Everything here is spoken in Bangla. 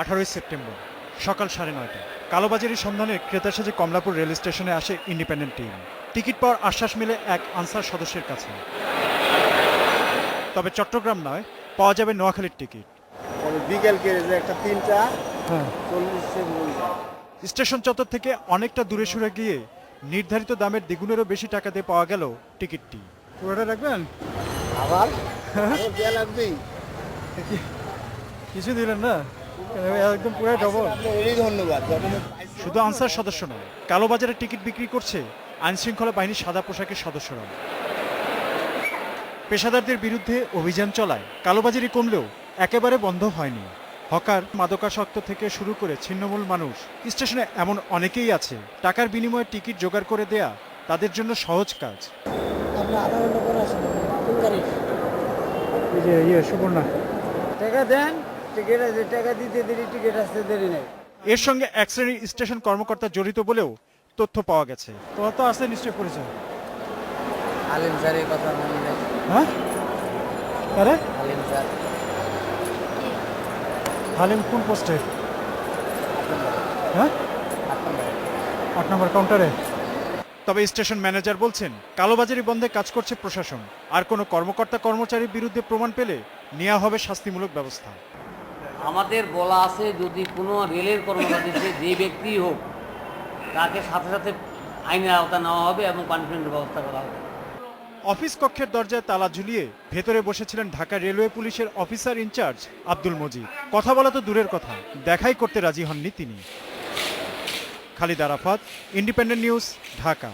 18 সেপ্টেম্বর সকাল 9:30। কালোবাজারি সন্ধানে ক্রেতার সাজে কমলাপুর রেল স্টেশনে আসে ইন্ডিপেন্ডেন্ট টিম। টিকিট পাওয়ার আশ্বাস মিলে এক আনসার সদস্যের কাছে। তবে চট্টগ্রাম নয়, পাওয়া যাবে নোয়াখালীর টিকিট। বিকেলকে একটা 3:40 স্টেশন চত্বর থেকে অনেকটা দূরে সরে গিয়ে নির্ধারিত দামের দ্বিগুণেরও বেশি টাকা দিয়ে পাওয়া গেল টিকিটটি। পুরোটা রাখবেন? আবার দেয়া লাগবেই। কিছু দিলেন না, একদম পুরো ডবল। ধন্যবাদ। শুধু আনসার সদস্য নয়, কালোবাজারে টিকিট বিক্রি করছে আইনশৃঙ্খলা বাহিনীর সাদা পোশাকের সদস্যরা। পেশাদারদের বিরুদ্ধে অভিযান চলায় কালোবাজারি কমলেও একেবারে বন্ধ হয়নি। হকার, মাদকাসক্ত থেকে শুরু করে ছিন্নমূল মানুষ, স্টেশনে এমন অনেকেই আছে টাকার বিনিময়ে টিকিট জোগাড় করে দেয়া তাদের জন্য সহজ কাজ। সুবর্ণা, টাকা দেন, টিকিট আছে, টাকা দিতে দেরি, টিকিট আসতে দেরি নেই। এর সঙ্গে এক শ্রেণীর স্টেশন কর্মকর্তা জড়িত বলেও তথ্য পাওয়া গেছে। তোমার তো আছে নিশ্চয় পরিচয়। আলিম স্যারের কথা মনে নেই। হ্যাঁ, আরে আলিম স্যার হালিম কোন পোস্টে? হ্যাঁ, 8 নম্বর কাউন্টারে। তবে স্টেশন ম্যানেজার বলছেন কালোবাজারি বন্ধে কাজ করছে প্রশাসন, আর কোনো কর্মকর্তা কর্মচারীর বিরুদ্ধে প্রমাণ পেলে নেওয়া হবে শাস্তিমূলক ব্যবস্থা। আমাদের বলা আছে যদি কোনো রেলের কর্মচারী যে ব্যক্তি হোক তাকে সাথে সাথে আইনের আওতা নেওয়া হবে এবং পানিশমেন্টের ব্যবস্থা করা হবে। অফিস কক্ষের দরজায় তালা ঝুলিয়ে ভেতরে বসেছিলেন ঢাকা রেলওয়ে পুলিশের অফিসার ইনচার্জ আব্দুল মজিদ। কথা বলা তো দূরের কথা, দেখাই করতে রাজি হননি তিনি। Khalid Arafat, independent news, Dhaka.